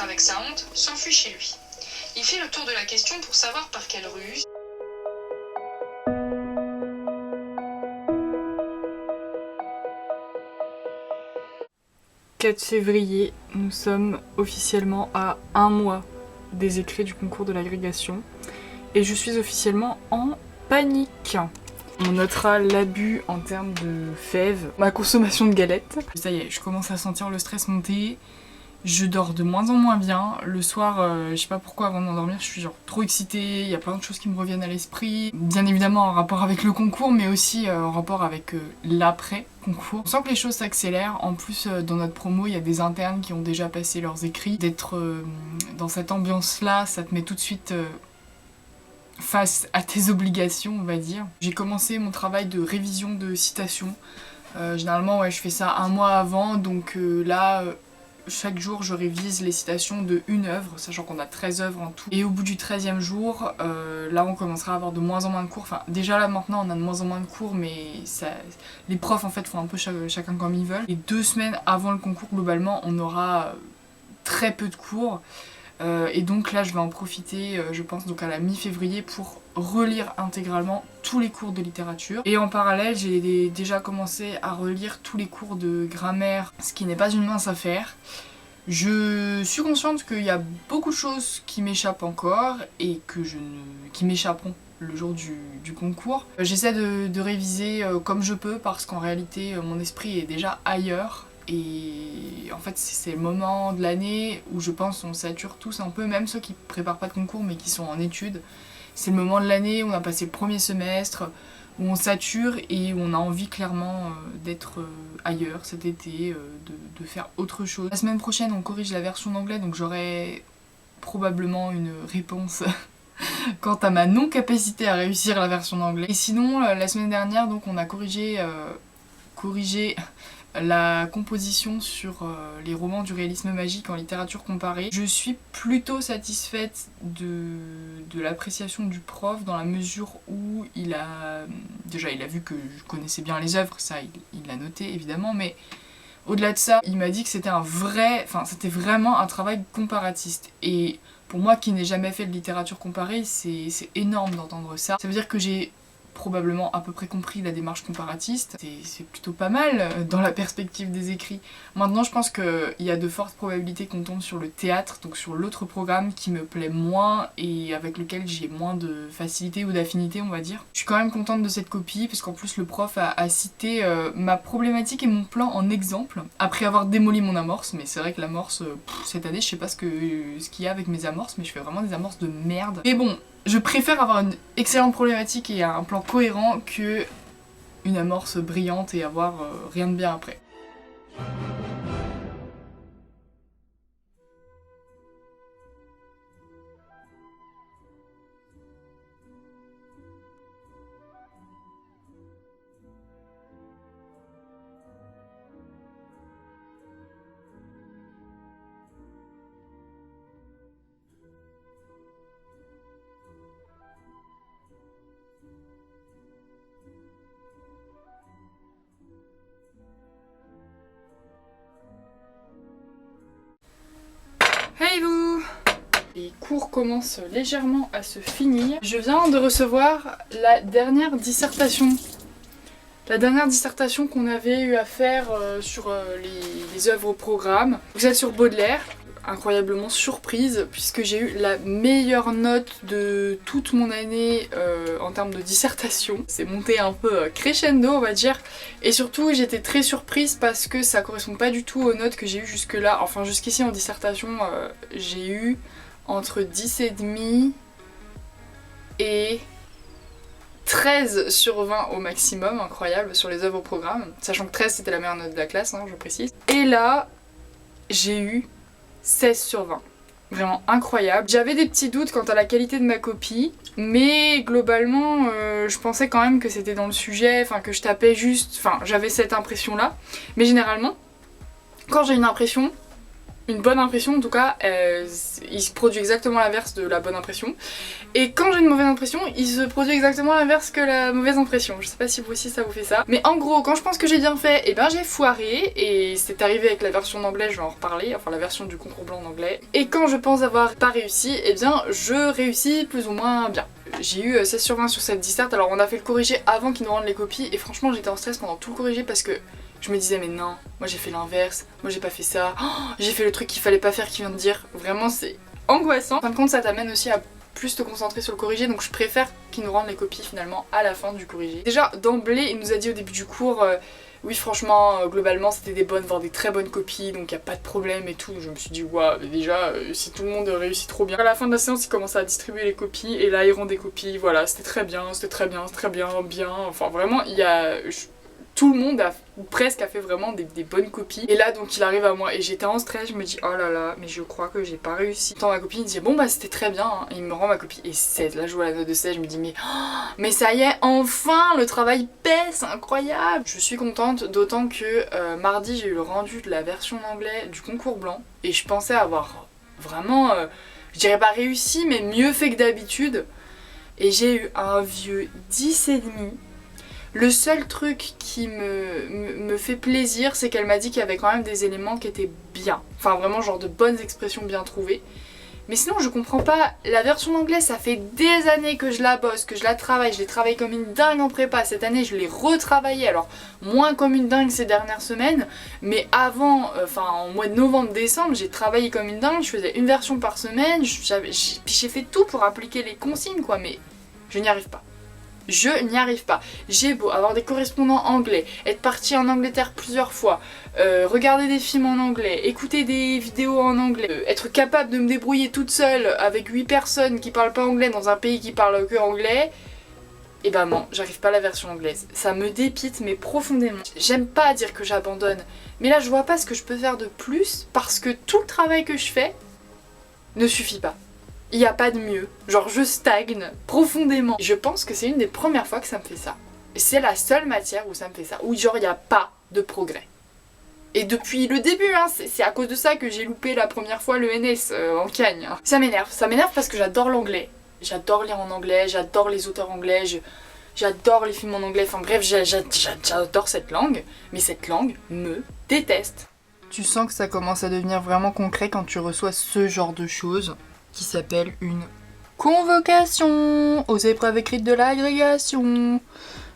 avec sa honte, s'enfuit chez lui. Il fait le tour de la question pour savoir par quelle ruse. 4 février, nous sommes officiellement à 1 mois des écrits du concours de l'agrégation et je suis officiellement en panique. On notera l'abus en termes de fèves, ma consommation de galettes. Ça y est, je commence à sentir le stress monter. Je dors de moins en moins bien. Le soir, je sais pas pourquoi, avant de m'endormir, je suis genre trop excitée. Il y a plein de choses qui me reviennent à l'esprit. Bien évidemment en rapport avec le concours, mais aussi en rapport avec l'après-concours. On sent que les choses s'accélèrent. En plus, dans notre promo, il y a des internes qui ont déjà passé leurs écrits. D'être dans cette ambiance-là, ça te met tout de suite face à tes obligations, on va dire. J'ai commencé mon travail de révision de citations. Généralement, ouais, je fais ça un mois avant, donc là... chaque jour, je révise les citations de une œuvre, sachant qu'on a 13 œuvres en tout. Et au bout du 13e jour, là on commencera à avoir de moins en moins de cours. Enfin, déjà là maintenant on a de moins en moins de cours, mais ça, les profs en fait font un peu chacun comme ils veulent. Et 2 semaines avant le concours, globalement, on aura très peu de cours. Et donc là je vais en profiter, je pense donc à la mi-février, pour relire intégralement tous les cours de littérature. Et en parallèle, j'ai déjà commencé à relire tous les cours de grammaire, ce qui n'est pas une mince affaire. Je suis consciente qu'il y a beaucoup de choses qui m'échappent encore et qui m'échapperont le jour du concours. J'essaie de réviser comme je peux parce qu'en réalité mon esprit est déjà ailleurs. Et en fait c'est le moment de l'année où je pense on sature tous un peu, même ceux qui préparent pas de concours mais qui sont en études. C'est le moment de l'année où on a passé le premier semestre, où on sature et où on a envie clairement d'être ailleurs cet été, de faire autre chose. La semaine prochaine on corrige la version d'anglais, donc j'aurai probablement une réponse quant à ma non-capacité à réussir la version d'anglais. Et sinon la semaine dernière donc on a corrigé la composition sur les romans du réalisme magique en littérature comparée. Je suis plutôt satisfaite de l'appréciation du prof dans la mesure où il a vu que je connaissais bien les œuvres, ça il l'a noté évidemment, mais au-delà de ça, il m'a dit que c'était c'était vraiment un travail comparatiste. Et pour moi qui n'ai jamais fait de littérature comparée, c'est énorme d'entendre ça. Ça veut dire que j'ai probablement à peu près compris la démarche comparatiste. C'est plutôt pas mal dans la perspective des écrits. Maintenant je pense qu'il y a de fortes probabilités qu'on tombe sur le théâtre, donc sur l'autre programme qui me plaît moins et avec lequel j'ai moins de facilité ou d'affinité on va dire. Je suis quand même contente de cette copie parce qu'en plus le prof a cité ma problématique et mon plan en exemple après avoir démoli mon amorce, mais c'est vrai que l'amorce cette année je sais pas ce qu'il y a avec mes amorces, mais je fais vraiment des amorces de merde. Mais bon, je préfère avoir une excellente problématique et un plan cohérent que une amorce brillante et avoir rien de bien après. Hey vous! Les cours commencent légèrement à se finir. Je viens de recevoir la dernière dissertation. La dernière dissertation qu'on avait eu à faire sur les œuvres au programme. Vous êtes sur Baudelaire. Incroyablement surprise puisque j'ai eu la meilleure note de toute mon année en termes de dissertation. C'est monté un peu crescendo on va dire, et surtout j'étais très surprise parce que ça correspond pas du tout aux notes que j'ai eues jusque là. Enfin jusqu'ici en dissertation j'ai eu entre 10,5 et 13 sur 20 au maximum, incroyable, sur les œuvres au programme, sachant que 13 c'était la meilleure note de la classe, hein, je précise. Et là j'ai eu 16 sur 20. Vraiment incroyable. J'avais des petits doutes quant à la qualité de ma copie, mais globalement je pensais quand même que c'était dans le sujet, enfin que je tapais juste, enfin j'avais cette impression là. Mais généralement, quand j'ai une impression, une bonne impression en tout cas, il se produit exactement l'inverse de la bonne impression. Et quand j'ai une mauvaise impression, il se produit exactement l'inverse que la mauvaise impression. Je sais pas si vous aussi ça vous fait ça. Mais en gros, quand je pense que j'ai bien fait, et ben j'ai foiré. Et c'est arrivé avec la version d'anglais, je vais en reparler, enfin la version du concours blanc d'anglais. Et quand je pense avoir pas réussi, et bien je réussis plus ou moins bien. J'ai eu 16 sur 20 sur cette disserte, alors on a fait le corrigé avant qu'ils nous rendent les copies. Et franchement j'étais en stress pendant tout le corrigé parce que je me disais mais non, moi j'ai fait l'inverse, moi j'ai pas fait ça, oh, j'ai fait le truc qu'il fallait pas faire qu'il vient de dire. Vraiment c'est angoissant. En fin de compte ça t'amène aussi à plus te concentrer sur le corrigé, donc je préfère qu'ils nous rendent les copies finalement à la fin du corrigé. Déjà d'emblée il nous a dit au début du cours oui franchement globalement c'était des bonnes voire des très bonnes copies donc y a pas de problème et tout. Je me suis dit waouh déjà si tout le monde réussit trop bien. À la fin de la séance il commençait à distribuer les copies et là il rend des copies, voilà c'était très bien, bien, enfin vraiment il y a... Tout le monde a presque fait vraiment des bonnes copies. Et là donc il arrive à moi et j'étais en stress, je me dis oh là là mais je crois que j'ai pas réussi. Tant ma copine il dit bon bah c'était très bien hein. Et il me rend ma copie et 16, là je vois la note de 16, je me dis mais ça y est enfin le travail paie, c'est incroyable. Je suis contente d'autant que mardi j'ai eu le rendu de la version en anglais du concours blanc. Et je pensais avoir vraiment, je dirais pas réussi mais mieux fait que d'habitude. Et j'ai eu un vieux 10,5. Le seul truc qui me fait plaisir, c'est qu'elle m'a dit qu'il y avait quand même des éléments qui étaient bien. Enfin vraiment genre de bonnes expressions bien trouvées. Mais sinon je comprends pas, la version anglaise ça fait des années que je la bosse, que je la travaille, je l'ai travaillée comme une dingue en prépa. Cette année je l'ai retravaillée, alors moins comme une dingue ces dernières semaines. Mais avant, enfin en mois de novembre-décembre, j'ai travaillé comme une dingue, je faisais une version par semaine. Puis j'ai fait tout pour appliquer les consignes quoi, mais je n'y arrive pas. Je n'y arrive pas. J'ai beau avoir des correspondants anglais, être partie en Angleterre plusieurs fois, regarder des films en anglais, écouter des vidéos en anglais, être capable de me débrouiller toute seule avec 8 personnes qui parlent pas anglais dans un pays qui parle que anglais, et ben non, j'arrive pas à la version anglaise. Ça me dépite mais profondément. J'aime pas dire que j'abandonne, mais là je vois pas ce que je peux faire de plus parce que tout le travail que je fais ne suffit pas. Il n'y a pas de mieux. Genre je stagne profondément. Je pense que c'est une des premières fois que ça me fait ça. C'est la seule matière où ça me fait ça. Où genre il n'y a pas de progrès. Et depuis le début, hein, c'est à cause de ça que j'ai loupé la première fois le NS en Cagne. Ça m'énerve parce que j'adore l'anglais. J'adore lire en anglais, j'adore les auteurs anglais, j'adore les films en anglais. Enfin bref, j'adore cette langue. Mais cette langue me déteste. Tu sens que ça commence à devenir vraiment concret quand tu reçois ce genre de choses. Qui s'appelle une convocation aux épreuves écrites de l'agrégation.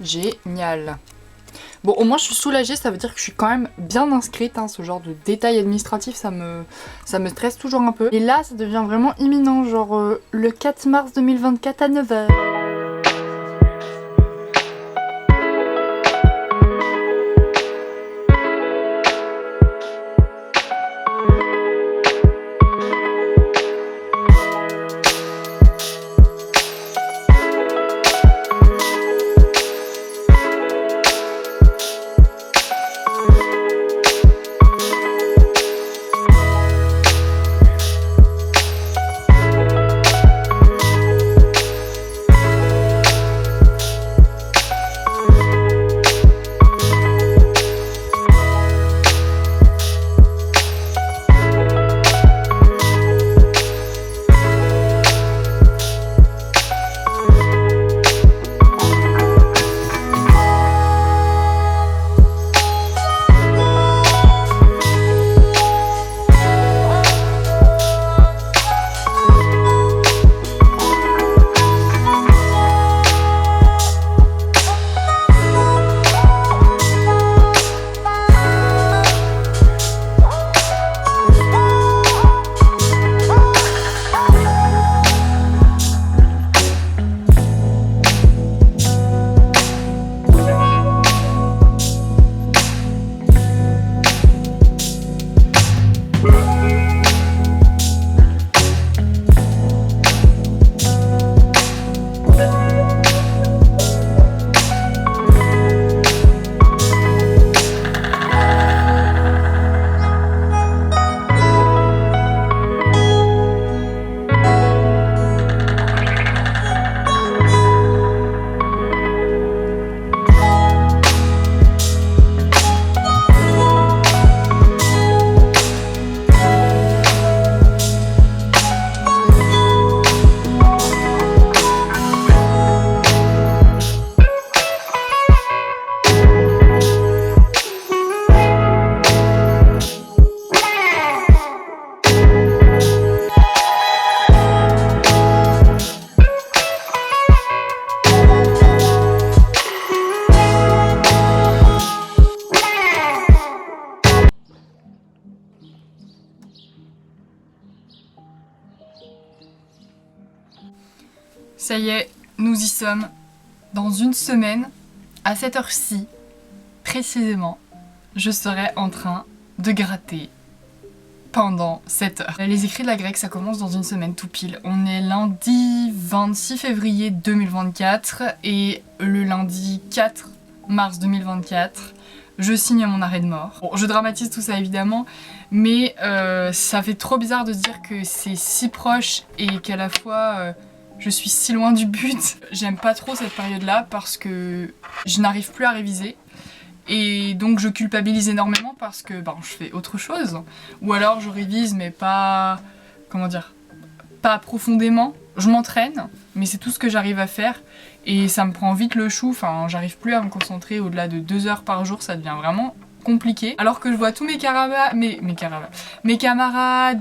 Génial. Bon, au moins je suis soulagée, ça veut dire que je suis quand même bien inscrite, hein, ce genre de détails administratifs, ça me stresse toujours un peu. Et là, ça devient vraiment imminent, genre le 4 mars 2024 à 9h. Ça y est, nous y sommes. Dans une semaine, à cette heure-ci, précisément, je serai en train de gratter pendant 7 heures. Les écrits de la grecque, ça commence dans une semaine tout pile. On est lundi 26 février 2024 et le lundi 4 mars 2024, je signe mon arrêt de mort. Bon, je dramatise tout ça évidemment, mais ça fait trop bizarre de se dire que c'est si proche et qu'à la fois je suis si loin du but. J'aime pas trop cette période-là parce que je n'arrive plus à réviser. Et donc je culpabilise énormément parce que je fais autre chose. Ou alors je révise mais pas... comment dire, pas profondément. Je m'entraîne, mais c'est tout ce que j'arrive à faire. Et ça me prend vite le chou, enfin j'arrive plus à me concentrer au-delà de 2 heures par jour, ça devient vraiment compliqué. Alors que je vois tous mes camarades,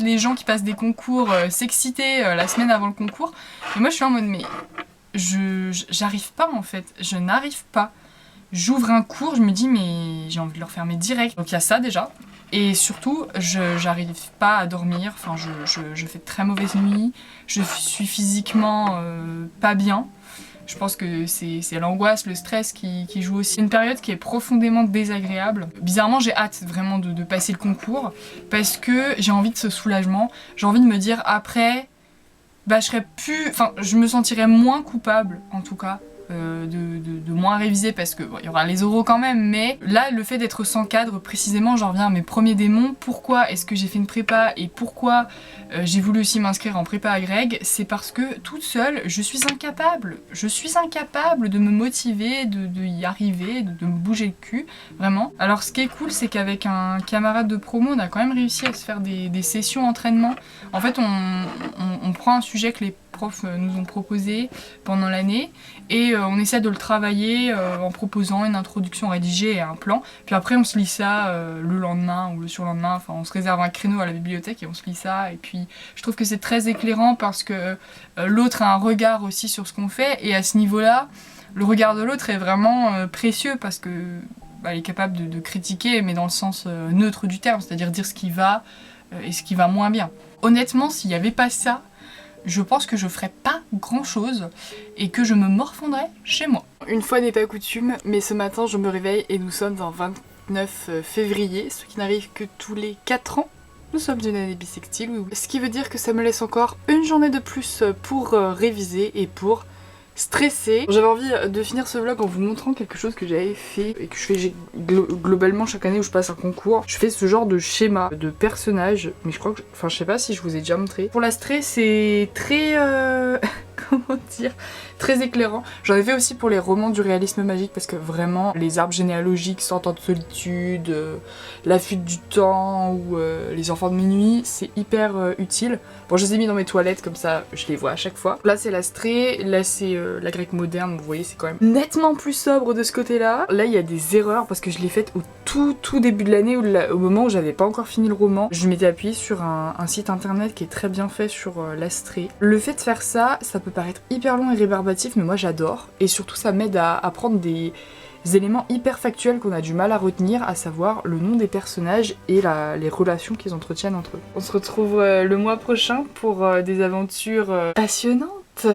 les gens qui passent des concours s'exciter la semaine avant le concours. Et moi je suis en mode mais j'arrive pas en fait, je n'arrive pas. J'ouvre un cours, je me dis mais j'ai envie de le refermer direct. Donc il y a ça déjà. Et surtout, j'arrive pas à dormir, enfin je fais de très mauvaises nuits, je suis physiquement pas bien. Je pense que c'est l'angoisse, le stress qui joue aussi. C'est une période qui est profondément désagréable. Bizarrement, j'ai hâte vraiment de passer le concours parce que j'ai envie de ce soulagement. J'ai envie de me dire après, je me sentirais moins coupable en tout cas. De moins réviser parce que il y aura les oraux quand même, mais là le fait d'être sans cadre précisément, j'en reviens à mes premiers démons. Pourquoi est-ce que j'ai fait une prépa et pourquoi j'ai voulu aussi m'inscrire en prépa à Greg, c'est parce que toute seule je suis incapable de me motiver, de y arriver, de me bouger le cul, vraiment. Alors ce qui est cool c'est qu'avec un camarade de promo on a quand même réussi à se faire des sessions entraînement. En fait on prend un sujet que les profs nous ont proposé pendant l'année et on essaie de le travailler en proposant une introduction rédigée et un plan, puis après on se lit ça le lendemain ou le surlendemain, enfin on se réserve un créneau à la bibliothèque et on se lit ça, et puis je trouve que c'est très éclairant parce que l'autre a un regard aussi sur ce qu'on fait, et à ce niveau-là le regard de l'autre est vraiment précieux parce que il est capable de critiquer, mais dans le sens neutre du terme, c'est-à-dire dire ce qui va et ce qui va moins bien. Honnêtement, s'il n'y avait pas ça, je pense que je ferais pas grand chose et que je me morfondrais chez moi. Une fois n'est pas coutume, mais ce matin je me réveille et nous sommes en 29 février, ce qui n'arrive que tous les 4 ans. Nous sommes d'une année bissextile, oui. Ce qui veut dire que ça me laisse encore une journée de plus pour réviser et pour stresser. J'avais envie de finir ce vlog en vous montrant quelque chose que j'avais fait et que je fais globalement chaque année où je passe un concours. Je fais ce genre de schéma de personnage, mais je crois que... Enfin je sais pas si je vous ai déjà montré. Pour la stress c'est très... comment dire, très éclairant. J'en ai fait aussi pour les romans du réalisme magique parce que vraiment les arbres généalogiques, 100 ans de solitude, la fuite du temps ou les enfants de minuit, c'est hyper utile. Bon, je les ai mis dans mes toilettes comme ça je les vois à chaque fois. Là c'est l'astrée, là c'est la grecque moderne, vous voyez c'est quand même nettement plus sobre de ce côté là. Là il y a des erreurs parce que je l'ai faite au tout début de l'année, au moment où j'avais pas encore fini le roman. Je m'étais appuyée sur un site internet qui est très bien fait sur l'astrée. Le fait de faire ça, ça peut paraître hyper long et rébarbatif, mais moi j'adore, et surtout ça m'aide à apprendre des éléments hyper factuels qu'on a du mal à retenir, à savoir le nom des personnages et les relations qu'ils entretiennent entre eux. On se retrouve le mois prochain pour des aventures passionnantes.